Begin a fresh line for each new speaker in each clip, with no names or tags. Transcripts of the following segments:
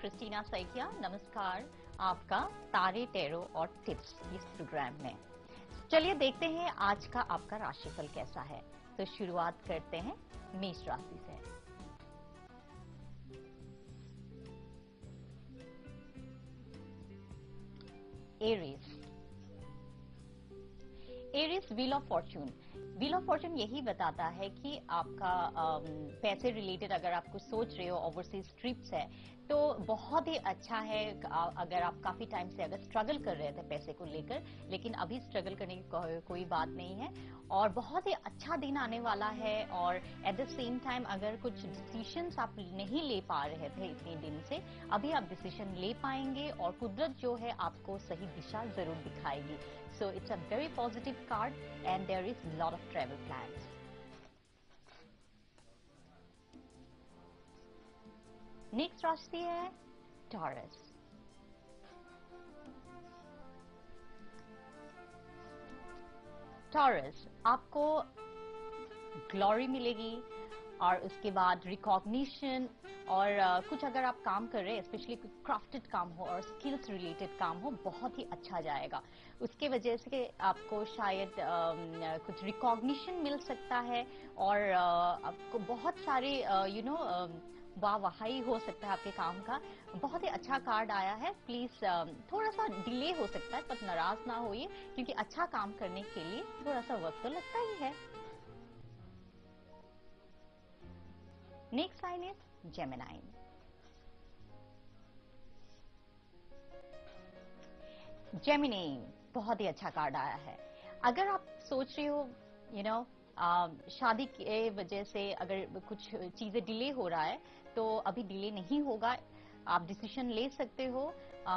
Christina Saikia. नमस्कार आपका तारे टेरो और टिप्स इस प्रोग्राम में। चलिए देखते हैं आज का आपका राशिफल कैसा है। तो शुरुआत करते हैं मेष राशि से। Aries wheel of Fortune. Wheel of Fortune यही बताता है कि आपका पैसे रिलेटेड अगर आप कुछ सोच रहे हो, ओवरसीज ट्रिप्स है तो बहुत ही अच्छा है। अगर आप काफी टाइम से अगर स्ट्रगल कर रहे थे पैसे को लेकर, लेकिन अभी स्ट्रगल करने की कोई बात नहीं है और बहुत ही अच्छा दिन आने वाला है। और एट द सेम टाइम अगर कुछ डिसीजंस आप नहीं ले पा रहे थे इतने दिन से, अभी आप डिसीजन ले पाएंगे और कुदरत जो है आपको सही दिशा जरूर दिखाएगी। So it's a very positive card and there is a lot of travel plans. Next राशि है टॉरस। टॉरस, आपको ग्लोरी मिलेगी और उसके बाद रिकॉग्निशन और कुछ अगर आप काम कर रहे हैं, स्पेशली कुछ क्राफ्टेड काम हो और स्किल्स रिलेटेड काम हो, बहुत ही अच्छा जाएगा। उसके वजह से आपको शायद कुछ रिकॉग्निशन मिल सकता है और आपको बहुत सारे वाहवाही हो सकता है आपके काम का। बहुत ही अच्छा कार्ड आया है। प्लीज थोड़ा सा डिले हो सकता है पर नाराज ना होइए, क्योंकि अच्छा काम करने के लिए थोड़ा सा वक्त तो लगता ही है। Next sign is Gemini. Gemini, बहुत ही अच्छा कार्ड आया है। अगर आप सोच रहे हो शादी के वजह से अगर कुछ चीजें डिले हो रहा है तो अभी डिले नहीं होगा। आप डिसीजन ले सकते हो।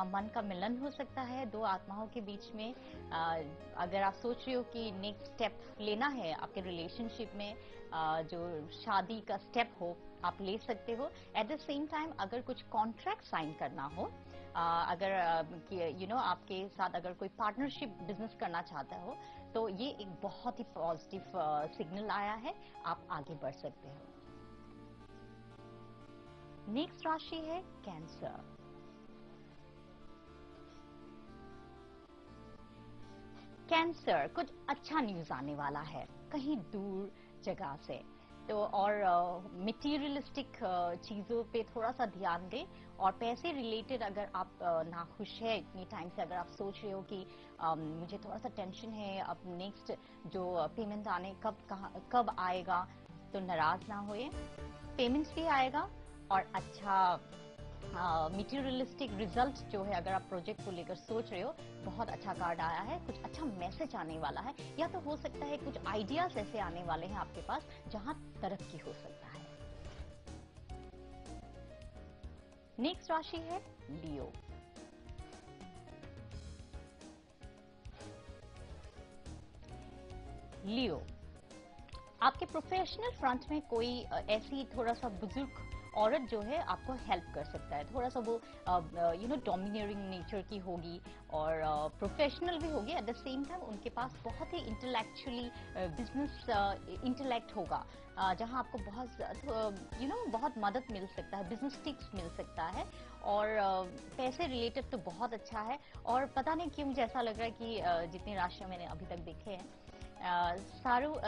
मन का मिलन हो सकता है दो आत्माओं के बीच में। अगर आप सोच रहे हो कि नेक्स्ट स्टेप लेना है आपके रिलेशनशिप में, जो शादी का स्टेप हो, आप ले सकते हो। एट द सेम टाइम अगर कुछ कॉन्ट्रैक्ट साइन करना हो, अगर आपके साथ अगर कोई पार्टनरशिप बिजनेस करना चाहता हो, तो ये एक बहुत ही पॉजिटिव सिग्नल आया है। आप आगे बढ़ सकते हो। नेक्स्ट राशि है कैंसर। कैंसर, कुछ अच्छा न्यूज आने वाला है कहीं दूर जगह से। तो और मटेरियलिस्टिक चीजों पे थोड़ा सा ध्यान दें। और पैसे रिलेटेड अगर आप नाखुश है इतनी टाइम से, अगर आप सोच रहे हो कि मुझे थोड़ा सा टेंशन है, अब नेक्स्ट जो पेमेंट आने कब आएगा, तो नाराज ना होइए। पेमेंट्स भी आएगा और अच्छा मटेरियलिस्टिक रिजल्ट जो है, अगर आप प्रोजेक्ट को लेकर सोच रहे हो, बहुत अच्छा कार्ड आया है। कुछ अच्छा मैसेज आने वाला है, या तो हो सकता है कुछ आइडियाज ऐसे आने वाले हैं आपके पास जहां तरक्की हो सकता है। नेक्स्ट राशि है लियो। लियो, आपके प्रोफेशनल फ्रंट में कोई ऐसी थोड़ा सा बुजुर्ग औरत जो है आपको हेल्प कर सकता है। थोड़ा सा वो डोमिनियरिंग नेचर की होगी और प्रोफेशनल भी होगी। एट द सेम टाइम उनके पास बहुत ही इंटेलेक्चुअली बिजनेस इंटेलेक्ट होगा, जहां आपको बहुत मदद मिल सकता है, बिजनेस टिप्स मिल सकता है। और पैसे रिलेटेड तो बहुत अच्छा है। और पता नहीं क्यों मुझे ऐसा लग रहा है कि जितनी राशियां मैंने अभी तक देखे हैं,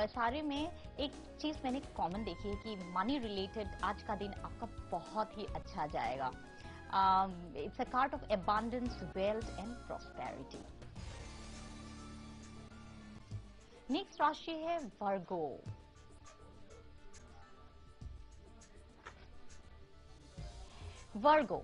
सारे में एक चीज मैंने कॉमन देखी है कि मनी रिलेटेड आज का दिन आपका बहुत ही अच्छा जाएगा। It's a card of abundance, wealth and prosperity. Next राशि है वर्गो। वर्गो,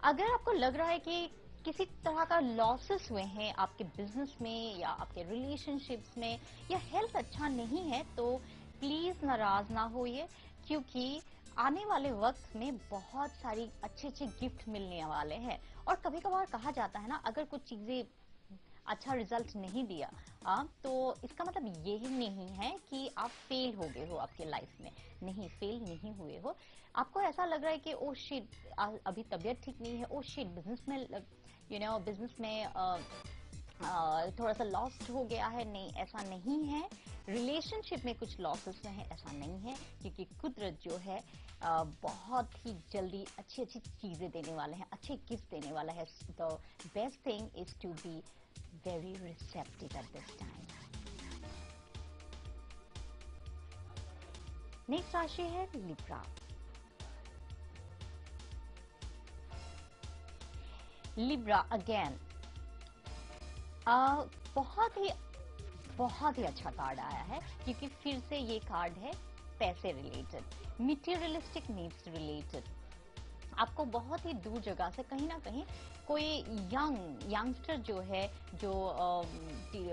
अगर आपको लग रहा है कि किसी तरह का लॉसेस हुए हैं आपके बिजनेस में या आपके रिलेशनशिप्स में, या हेल्थ अच्छा नहीं है, तो प्लीज नाराज ना होइए, क्योंकि आने वाले वक्त में बहुत सारी अच्छे अच्छे गिफ्ट मिलने वाले हैं। और कभी कभार कहा जाता है ना, अगर कुछ चीजें अच्छा रिजल्ट नहीं दिया तो इसका मतलब यही नहीं है कि आप फेल हो गए हो आपके लाइफ में। नहीं, फेल नहीं हुए हो। आपको ऐसा लग रहा है कि ओ शिट, अभी तबीयत ठीक नहीं है, ओ शिट, बिजनेस में बिजनेस में थोड़ा सा लॉस्ट हो गया है, नहीं ऐसा नहीं है। रिलेशनशिप में कुछ लॉसेस में है, ऐसा नहीं है, क्योंकि कुदरत जो है बहुत ही जल्दी अच्छी अच्छी चीजें देने वाले हैं, अच्छे गिफ्ट देने वाला है। The best thing is to be very receptive at this time. Next राशि है लिब्रा। लिब्रा अगेन बहुत ही अच्छा कार्ड आया है, क्योंकि फिर से ये कार्ड है पैसे रिलेटेड, मटेरियलिस्टिक नीड्स रिलेटेड। आपको बहुत ही दूर जगह से कहीं ना कहीं कोई यंगस्टर जो है, जो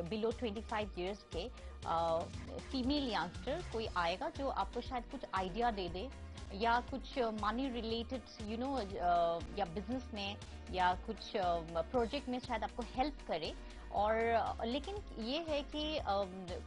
बिलो 25 इयर्स के फीमेल यंगस्टर कोई आएगा जो आपको शायद कुछ आइडिया दे दे, या कुछ मनी रिलेटेड या बिजनेस में या कुछ प्रोजेक्ट में शायद आपको हेल्प करे। और लेकिन ये है कि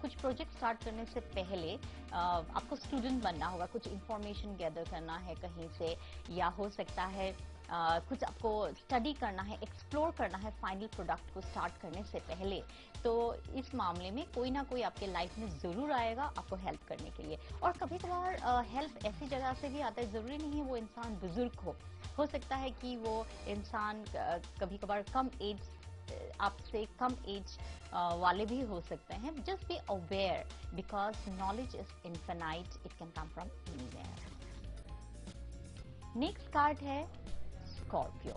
कुछ प्रोजेक्ट स्टार्ट करने से पहले आपको स्टूडेंट बनना होगा, कुछ इंफॉर्मेशन गैदर करना है कहीं से, या हो सकता है कुछ आपको स्टडी करना है, एक्सप्लोर करना है फाइनल प्रोडक्ट को स्टार्ट करने से पहले। तो इस मामले में कोई ना कोई आपके लाइफ में जरूर आएगा आपको हेल्प करने के लिए। और कभी कभार हेल्प ऐसी जगह से भी आता है, जरूरी नहीं है वो इंसान बुजुर्ग हो सकता है कि वो इंसान कभी कभार कम एज, आपसे कम एज वाले भी हो सकते हैं। Just be aware, because knowledge is infinite, it can come from anywhere. Next card है स्कॉर्पियो।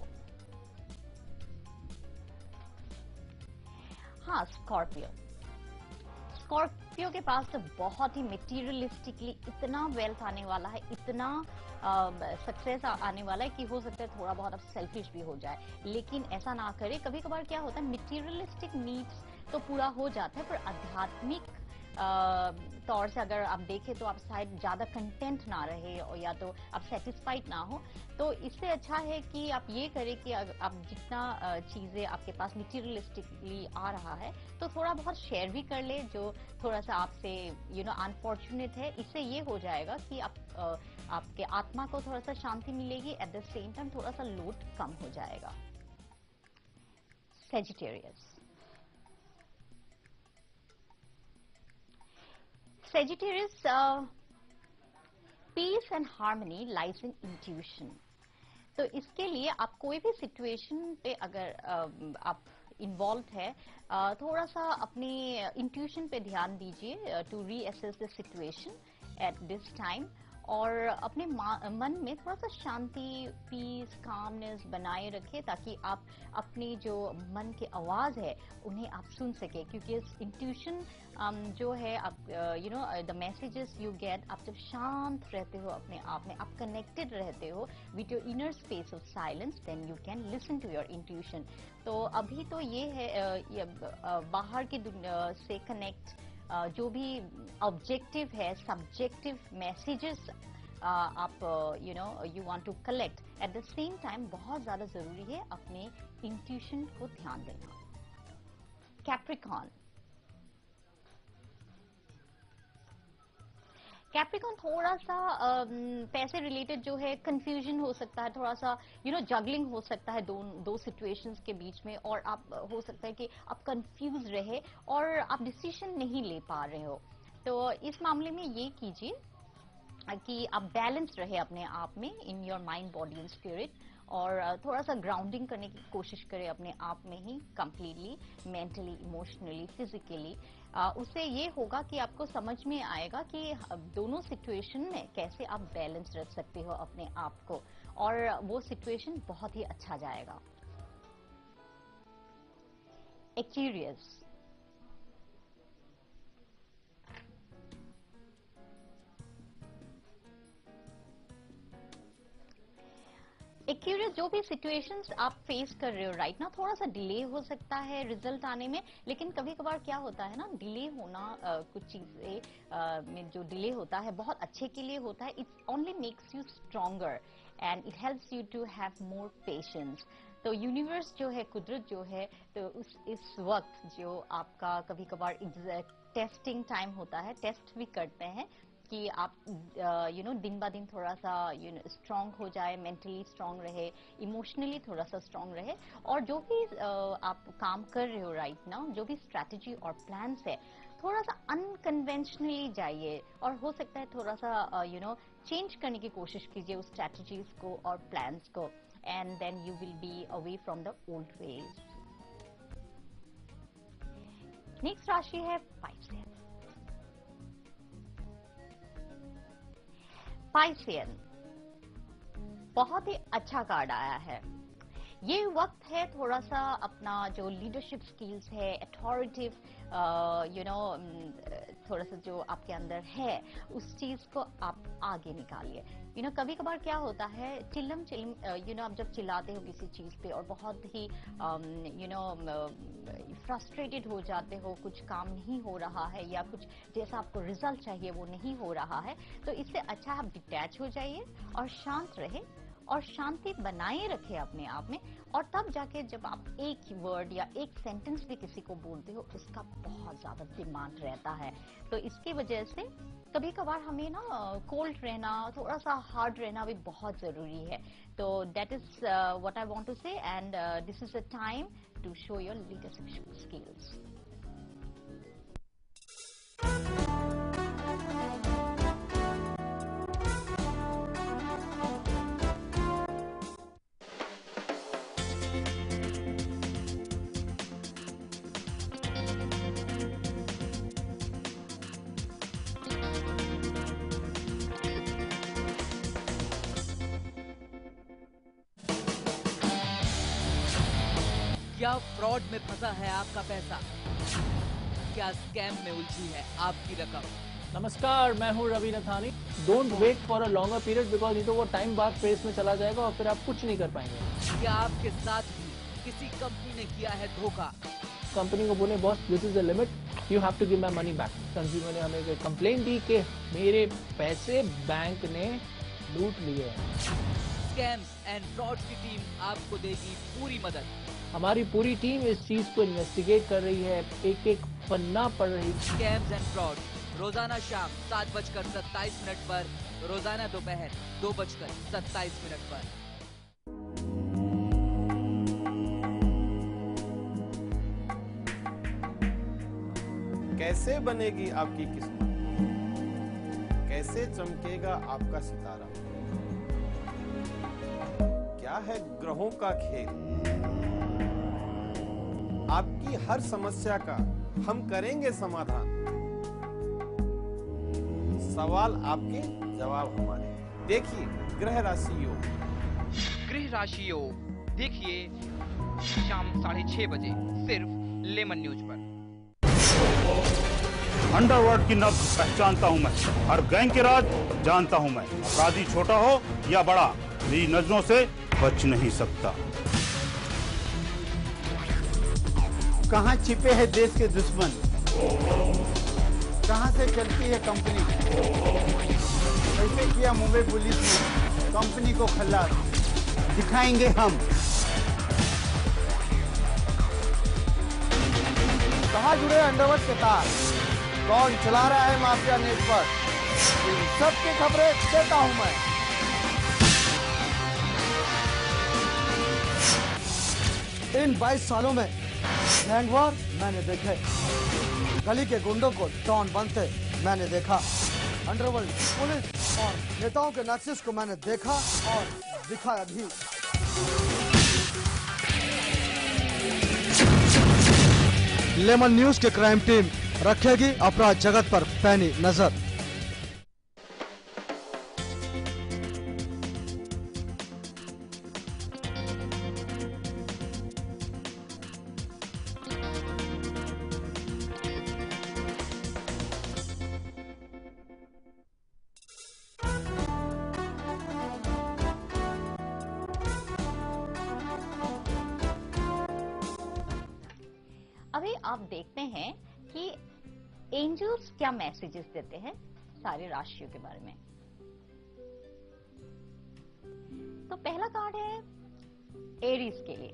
हाँ, स्कॉर्पियो के पास तो बहुत ही मटेरियलिस्टिकली इतना वेल्थ आने वाला है, इतना सक्सेस आने वाला है कि हो सकता है थोड़ा बहुत अब सेल्फिश भी हो जाए, लेकिन ऐसा ना करे। कभी कभार क्या होता है, मटेरियलिस्टिक नीड्स तो पूरा हो जाता है, पर आध्यात्मिक तौर से अगर आप देखें तो आप शायद ज्यादा कंटेंट ना रहे, और या तो आप सेटिस्फाइड ना हो। तो इससे अच्छा है कि आप ये करें कि आप जितना चीजें आपके पास मटेरियलिस्टिकली आ रहा है तो थोड़ा बहुत शेयर भी कर ले, जो थोड़ा सा आपसे अनफॉर्चुनेट है। इससे ये हो जाएगा कि आपके आत्मा को थोड़ा सा शांति मिलेगी, एट द सेम टाइम थोड़ा सा लोड कम हो जाएगा। Sagittarius peace and harmony lies in intuition. तो इसके लिए आप कोई भी सिचुएशन पे अगर आप इन्वॉल्व है, थोड़ा सा अपने इंट्यूशन पे ध्यान दीजिए to reassess the situation at this time, और अपने मन में थोड़ा सा शांति, पीस, कामनेस बनाए रखें, ताकि आप अपनी जो मन की आवाज है उन्हें आप सुन सके। क्योंकि इंट्यूशन जो है, आप द मैसेजेस यू गेट, आप जब शांत रहते हो अपने आप में, आप कनेक्टेड रहते हो with your inner space of silence, then you can listen to your intuition. तो अभी तो ये है बाहर की दुनिया से कनेक्ट, जो भी ऑब्जेक्टिव है, सब्जेक्टिव मैसेजेस आप you want to collect, at the same time बहुत ज्यादा जरूरी है अपने इंट्यूशन को ध्यान देना। कैप्रिकॉर्न थोड़ा सा पैसे रिलेटेड जो है कंफ्यूजन हो सकता है, थोड़ा सा जगलिंग हो सकता है दो सिचुएशंस के बीच में, और आप हो सकता है कि आप कंफ्यूज रहे और आप डिसीजन नहीं ले पा रहे हो। तो इस मामले में ये कीजिए कि आप बैलेंस रहे अपने आप में, in your mind, body and spirit, और थोड़ा सा ग्राउंडिंग करने की कोशिश करें अपने आप में ही, कंप्लीटली, मेंटली, इमोशनली, फिजिकली। उससे ये होगा कि आपको समझ में आएगा कि दोनों सिचुएशन में कैसे आप बैलेंस रख सकते हो अपने आप को, और वो सिचुएशन बहुत ही अच्छा जाएगा। एक्वेरियस जो भी सिचुएशंस आप फेस कर रहे हो राइट ना, थोड़ा सा डिले हो सकता है रिजल्ट आने में, लेकिन कभी कभार क्या होता है ना, डिले होना कुछ चीजें में जो डिले होता है बहुत अच्छे के लिए होता है। It only makes you stronger and it helps you to have more patience. तो यूनिवर्स जो है, कुदरत जो है, तो इस वक्त जो आपका कभी कभार टेस्टिंग टाइम होता है, टेस्ट भी करते हैं, कि आप दिन ब दिन थोड़ा सा स्ट्रांग हो जाए, मेंटली स्ट्रांग रहे, इमोशनली थोड़ा सा स्ट्रांग रहे, और जो भी आप काम कर रहे हो राइट नाउ, जो भी स्ट्रैटेजी और प्लान्स है, थोड़ा सा अनकन्वेंशनली जाइए, और हो सकता है थोड़ा सा चेंज करने की कोशिश कीजिए उस स्ट्रैटेजीज को और प्लान्स को, and then you will be away from the old ways. Next राशि है पाइसेन। पाइसेन बहुत ही अच्छा कार्ड आया है। ये वक्त है थोड़ा सा अपना जो लीडरशिप स्किल्स है, अथॉरिटिव थोड़ा सा जो आपके अंदर है, उस चीज को आप आगे निकालिए। कभी कभार क्या होता है, चिल्लम चिल्लम आप जब चिल्लाते हो किसी चीज पे और बहुत ही फ्रस्ट्रेटेड हो जाते हो, कुछ काम नहीं हो रहा है या कुछ जैसा आपको रिजल्ट चाहिए वो नहीं हो रहा है, तो इससे अच्छा आप डिटैच हो जाइए और शांत रहे और शांति बनाए रखे अपने आप में, और तब जाके जब आप एक वर्ड या एक सेंटेंस भी किसी को बोलते हो, उसका बहुत ज्यादा डिमांड रहता है। तो इसकी वजह से कभी कभार हमें ना कोल्ड रहना, थोड़ा सा हार्ड रहना भी बहुत जरूरी है। तो that is what I want to say, and this is a time to show your leadership skills.
क्या फ्रॉड में फंसा है आपका पैसा? क्या स्कैम में उलझी है आपकी रकम?
नमस्कार, मैं हूँ Ravi Nathani. Don't wait for a longer period, because नहीं तो वो टाइम बाद फेस में चला जाएगा और फिर आप कुछ नहीं कर पाएंगे।
क्या आपके साथ भी किसी कंपनी ने किया है धोखा?
कंपनी को बोले boss this is the limit, you have to give my money back. Consumer ने हमें कंप्लेन दी कि मेरे पैसे बैंक ने लूट लिए हैं।
स्कैम्स एंड फ्रॉड की टीम आपको देगी पूरी मदद।
हमारी पूरी टीम इस चीज को इन्वेस्टिगेट कर रही है, एक एक पन्ना पढ़ रही है।
स्कैम्स एंड फ्रॉड रोजाना शाम 7:27 पर, रोजाना दोपहर 2:27 पर।
कैसे बनेगी आपकी किस्मत, कैसे चमकेगा आपका सितारा, क्या है ग्रहों का खेल, आपकी हर समस्या का हम करेंगे समाधान। सवाल आपके, जवाब हमारे। देखिए ग्रह राशि योग।
गृह राशि योग देखिए शाम 6:30 बजे सिर्फ लेमन न्यूज पर।
अंडरवर्ल्ड की नब्ज पहचानता हूं मैं, हर गैंग के राज जानता हूं मैं। अपराधी छोटा हो या बड़ा, मेरी नजरों से बच नहीं सकता।
कहां छिपे हैं देश के दुश्मन, कहां से चलती है कंपनी, कैसे किया मुंबई पुलिस ने कंपनी को खल्लास, दिखाएंगे हम। कहां जुड़े अंडरवर्ल्ड के तार, कौन चला रहा है माफिया नेटवर्क, इन सबकी खबरें देता हूं मैं। इन 22 सालों में गैंग वॉर मैंने देखे, गली के गुंडों को डॉन बनते मैंने देखा, अंडरवर्ल्ड पुलिस और नेताओं के नक्शे को मैंने देखा और दिखाया भी। लेमन न्यूज के क्राइम टीम रखेगी अपराध जगत पर पैनी नजर।
अभी आप देखते हैं कि एंजल्स क्या मैसेजेस देते हैं सारे राशियों के बारे में। तो पहला कार्ड है एरीज के लिए।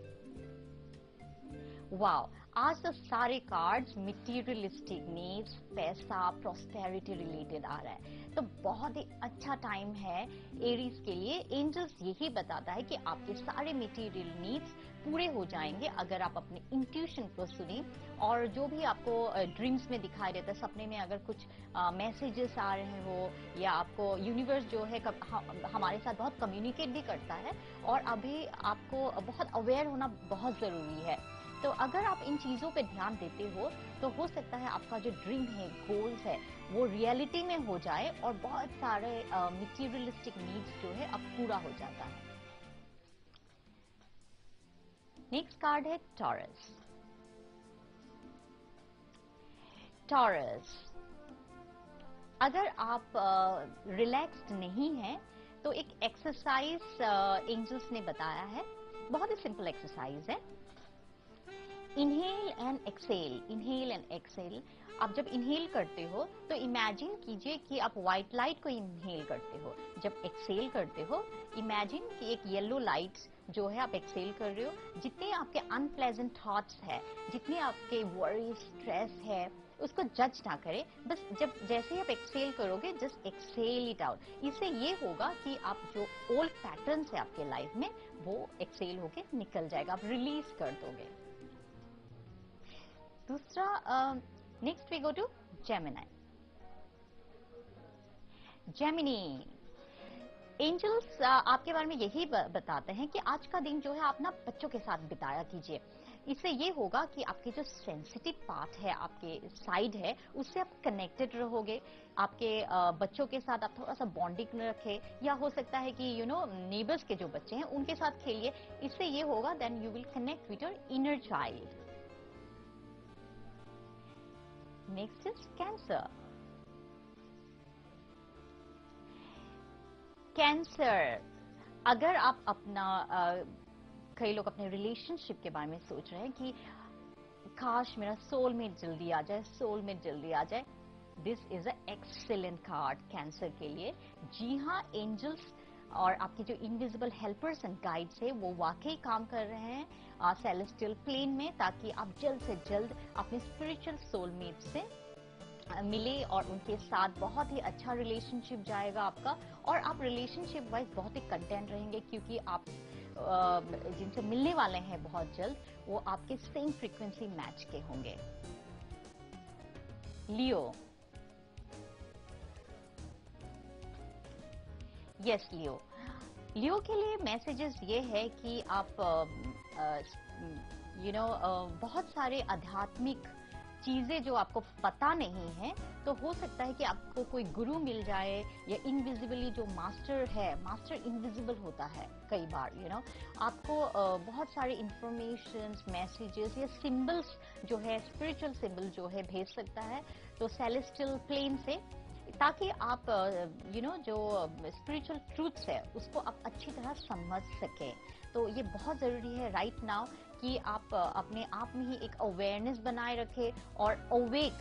वाओ, आज तो सारे कार्ड्स मटेरियलिस्टिक नीड्स, पैसा, प्रॉस्पेरिटी रिलेटेड आ रहा है, तो बहुत ही अच्छा टाइम है एरीज के लिए। एंजल्स यही बताता है कि आपके सारे मटेरियल नीड्स पूरे हो जाएंगे अगर आप अपने इंट्यूशन को सुने, और जो भी आपको ड्रीम्स में दिखाई देता है, सपने में अगर कुछ मैसेजेस आ रहे हो, या आपको यूनिवर्स जो है हमारे साथ बहुत कम्युनिकेट भी करता है, और अभी आपको बहुत अवेयर होना बहुत जरूरी है। तो अगर आप इन चीजों पे ध्यान देते हो तो हो सकता है आपका जो ड्रीम है, गोल्स है, वो रियलिटी में हो जाए और बहुत सारे मटेरियलिस्टिक नीड्स जो है अब पूरा हो जाता है। नेक्स्ट कार्ड है टॉरस। टॉरस, अगर आप रिलैक्स्ड नहीं हैं तो एक एक्सरसाइज एंजल्स ने बताया है, बहुत ही सिंपल एक्सरसाइज है। Inhale and exhale, inhale and exhale. आप जब इनहेल करते हो तो इमेजिन कीजिए कि आप व्हाइट लाइट को इनहेल करते हो, जब एक्सेल करते हो इमेजिन कि एक येलो लाइट जो है आप एक्सेल कर रहे हो। जितने आपके अनप्लेजेंट थॉट्स है, जितने आपके वरी, स्ट्रेस है, उसको जज ना करें, बस जब जैसे ही आप एक्सेल करोगे जस्ट एक्सेल इट आउट। इससे ये होगा कि आप जो ओल्ड पैटर्न्स है आपके लाइफ में वो एक्सेल होके निकल जाएगा, आप रिलीज कर दोगे। दूसरा, next we go to Gemini. Gemini, angels आपके बारे में यही बताते हैं कि आज का दिन जो है आप ना बच्चों के साथ बिताया कीजिए। इससे ये होगा कि आपके जो सेंसिटिव पार्ट है, आपके साइड है, उससे आप कनेक्टेड रहोगे। आपके बच्चों के साथ आप थोड़ा सा बॉन्डिंग रखें, या हो सकता है कि नेबर्स के जो बच्चे हैं उनके साथ खेलिए। इससे ये होगा then you will connect with your inner child. Next is Cancer. Cancer, अगर आप अपना कई लोग अपने रिलेशनशिप के बारे में सोच रहे हैं कि काश मेरा सोलमेट जल्दी आ जाए, सोलमेट जल्दी आ जाए, this is a excellent card cancer के लिए। जी हाँ, एंजल्स और आपके जो इनविजिबल हेल्पर्स एंड गाइड्स है वो वाकई काम कर रहे हैं सेलेस्टियल प्लेन में, ताकि आप जल्द से जल्द अपने स्पिरिचुअल सोलमेट से मिले और उनके साथ बहुत ही अच्छा रिलेशनशिप जाएगा आपका, और आप रिलेशनशिप वाइज बहुत ही कंटेंट रहेंगे, क्योंकि आप जिनसे मिलने वाले हैं बहुत जल्द वो आपके सेम फ्रीक्वेंसी मैच के होंगे। लियो, यस लियो, लियो के लिए मैसेजेस ये है कि आप बहुत सारे आध्यात्मिक चीजें जो आपको पता नहीं है, तो हो सकता है कि आपको कोई गुरु मिल जाए, या इनविजिबली जो मास्टर है, मास्टर इनविजिबल होता है कई बार आपको बहुत सारे इंफॉर्मेशन, मैसेजेस या सिंबल्स जो है, स्पिरिचुअल सिंबल जो है भेज सकता है, तो सेलेस्टियल प्लेन से, ताकि आप जो स्पिरिचुअल ट्रूथ्स है उसको आप अच्छी तरह समझ सकें। तो ये बहुत जरूरी है राइट नाउ कि आप अपने आप में ही एक अवेयरनेस बनाए रखें, और अवेक,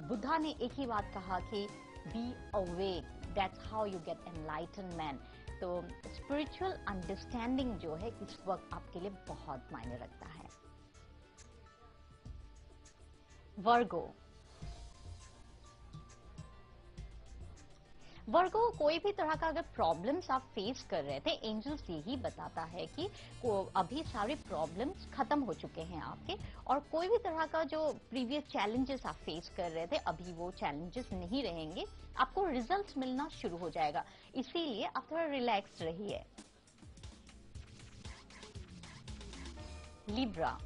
बुद्धा ने एक ही बात कहा कि be awake, that's how you get enlightenment. तो स्पिरिचुअल अंडरस्टैंडिंग जो है इस वक्त आपके लिए बहुत मायने रखता है। वर्गो, वर्गो, कोई भी तरह का अगर प्रॉब्लम्स आप फेस कर रहे थे, एंजल्स यही बताता है कि अभी सारे प्रॉब्लम्स खत्म हो चुके हैं आपके, और कोई भी तरह का जो प्रीवियस चैलेंजेस आप फेस कर रहे थे अभी वो चैलेंजेस नहीं रहेंगे, आपको रिजल्ट्स मिलना शुरू हो जाएगा। इसीलिए आप थोड़ा रिलैक्स रहिए। लिब्रा,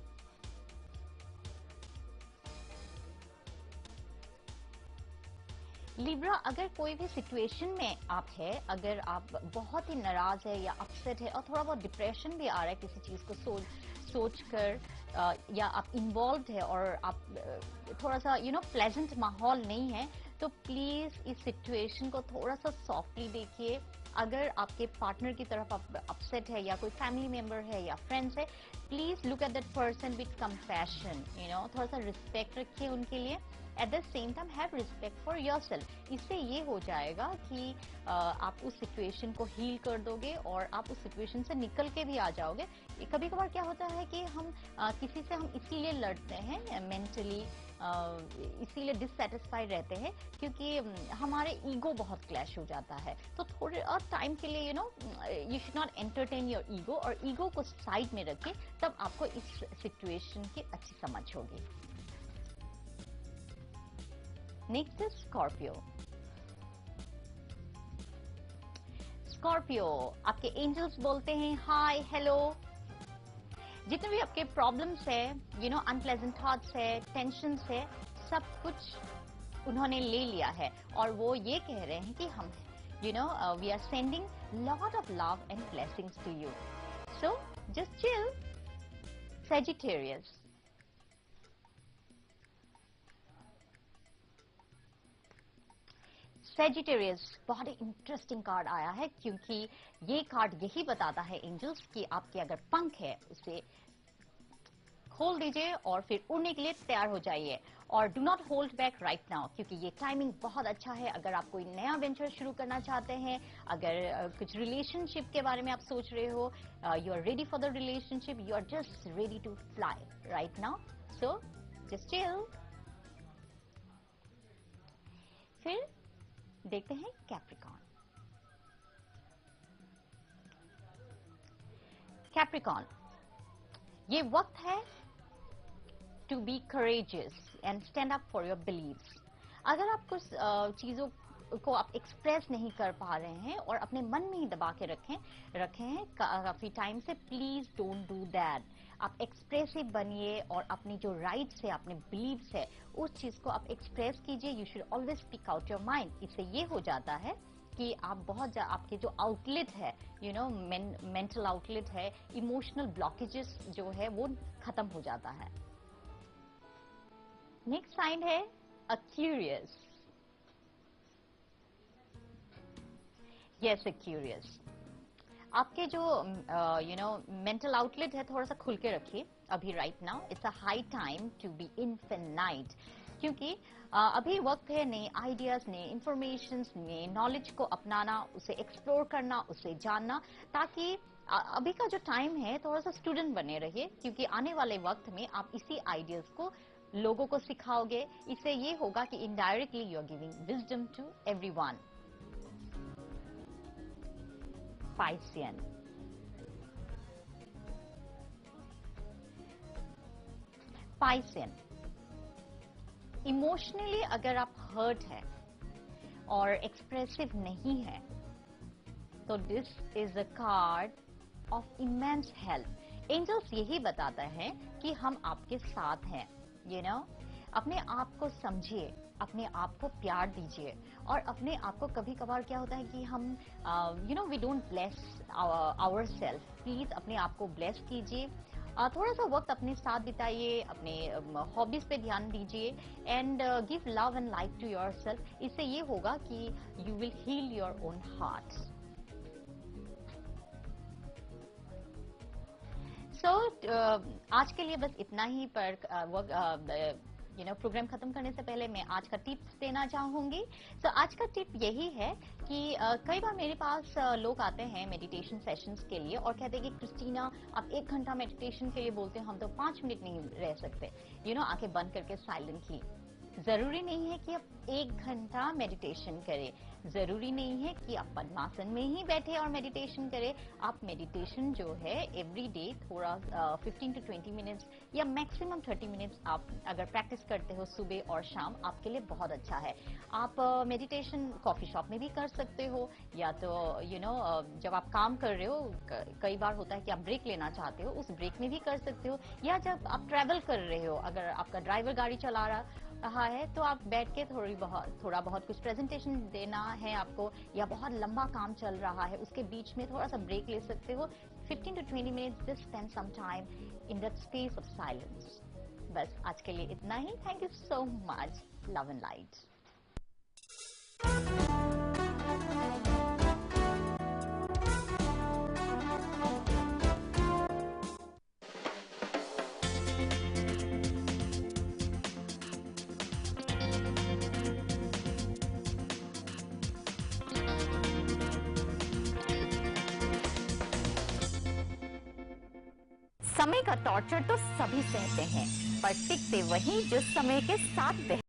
लिब्रा, अगर कोई भी सिचुएशन में आप है, अगर आप बहुत ही नाराज है या अपसेट है और थोड़ा बहुत डिप्रेशन भी आ रहा है किसी चीज को सोच कर, या आप इन्वॉल्व है और आप थोड़ा सा प्लेजेंट माहौल नहीं है, तो प्लीज इस सिचुएशन को थोड़ा सा सॉफ्टली देखिए। अगर आपके पार्टनर की तरफ अपसेट है, या कोई फैमिली मेंबर है या फ्रेंड्स है, please look at that person with compassion, थोड़ा सा रिस्पेक्ट रखिए उनके लिए, eight the same time have respect for yourself. इससे ये हो जाएगा कि आप उस सिचुएशन को हील कर दोगे और आप उस सिचुएशन से निकल के भी आ जाओगे। कभी कभार क्या होता है कि हम किसी से हम इसीलिए लड़ते हैं मेंटली, इसीलिए डिससेटिस्फाइड रहते हैं क्योंकि हमारे ईगो बहुत क्लैश हो जाता है। तो थोड़े और टाइम के लिए you should not entertain your ego, और ईगो को साइड में रखिए, तब आपको इस सिचुएशन की अच्छी समझ होगी। Next is Scorpio. स्कॉर्पियो, आपके एंजल्स बोलते हैं हाय हेलो। जितने भी आपके प्रॉब्लम्स है, अनप्लेजेंट थॉट्स है, टेंशन्स है, सब कुछ उन्होंने ले लिया है और वो ये कह रहे हैं कि हम we are sending lot of love and blessings to you, so just chill. Sagittarius, Sagittarius बहुत ही इंटरेस्टिंग कार्ड आया है क्योंकि ये कार्ड यही बताता है एंजल्स कि आपके अगर पंख है उसे खोल दीजिए और फिर उड़ने के लिए तैयार हो जाइए, और do not hold back right now, क्योंकि ये टाइमिंग बहुत अच्छा है। अगर आप कोई नया वेंचर शुरू करना चाहते हैं, अगर कुछ रिलेशनशिप के बारे में आप सोच रहे हो, you are ready for the relationship, you are just ready to fly right now, so just chill. फिर देखते हैं कैप्रिकॉर्न। कैप्रिकॉर्न, ये वक्त है to be courageous and stand up for your beliefs. अगर आप कुछ चीजों को आप एक्सप्रेस नहीं कर पा रहे हैं और अपने मन में ही दबा के रखे हैं काफी टाइम से, प्लीज डोंट डू दैट। आप एक्सप्रेसिव बनिए और अपनी जो राइट्स है, अपने बिलीव्स है, उस चीज को आप एक्सप्रेस कीजिए। You should always speak out your mind. इससे ये हो जाता है कि आप बहुत आपके जो आउटलेट है, मेंटल आउटलेट है, इमोशनल ब्लॉकेजेस जो है वो खत्म हो जाता है। नेक्स्ट साइन है अक्यूरियस। यस, अक्यूरियस, आपके जो मेंटल आउटलेट है थोड़ा सा खुल के रखिए अभी right now. It's a high time to be infinite, क्योंकि अभी वक्त है नए आइडियाज, नए इंफॉर्मेशंस, नए नॉलेज को अपनाना, उसे एक्सप्लोर करना, उसे जानना, ताकि अभी का जो टाइम है थोड़ा सा स्टूडेंट बने रहिए, क्योंकि आने वाले वक्त में आप इसी आइडियाज को लोगों को सिखाओगे। इससे ये होगा कि indirectly you are giving wisdom to everyone. Piscean, Piscean, emotionally अगर आप हर्ट है और एक्सप्रेसिव नहीं है तो this is a card of immense help. Angels यही बताता है कि हम आपके साथ हैं। अपने आप को समझिए, अपने आप को प्यार दीजिए, और अपने आप को कभी कभार क्या होता है कि हम we don't bless our self. Please अपने आप को ब्लेस कीजिए, थोड़ा सा वक्त अपने साथ बिताइए, अपने हॉबीज पे ध्यान दीजिए, and give love and light to yourself. इससे ये होगा कि you will heal your own heart. So आज के लिए बस इतना ही, पर प्रोग्राम खत्म करने से पहले मैं आज का टिप्स देना चाहूंगी। तो आज का टिप यही है कि कई बार मेरे पास लोग आते हैं मेडिटेशन सेशंस के लिए और कहते हैं कि क्रिस्टीना आप 1 घंटा मेडिटेशन के लिए बोलते हैं, हम तो 5 मिनट नहीं रह सकते। आंखें बंद करके साइलेंटली। जरूरी नहीं है कि आप 1 घंटा मेडिटेशन करें, जरूरी नहीं है कि आप पद्मासन में ही बैठे और मेडिटेशन करें। आप मेडिटेशन जो है एवरी डे थोड़ा 15 to 20 मिनट्स या मैक्सिमम 30 मिनट्स आप अगर प्रैक्टिस करते हो सुबह और शाम, आपके लिए बहुत अच्छा है। आप मेडिटेशन कॉफी शॉप में भी कर सकते हो, या तो जब आप काम कर रहे हो, कई बार होता है कि आप ब्रेक लेना चाहते हो, उस ब्रेक में भी कर सकते हो, या जब आप ट्रैवल कर रहे हो, अगर आपका ड्राइवर गाड़ी चला रहा है तो आप बैठ के थोड़ा बहुत कुछ प्रेजेंटेशन देना है आपको, या बहुत लंबा काम चल रहा है, उसके बीच में थोड़ा सा ब्रेक ले सकते हो। 15 to 20 minutes, just spend some time in that space of silence. बस आज के लिए इतना ही। Thank you so much. Love and light.
समय का टॉर्चर तो सभी सहते हैं, पर टिकते वही जो समय के साथ बह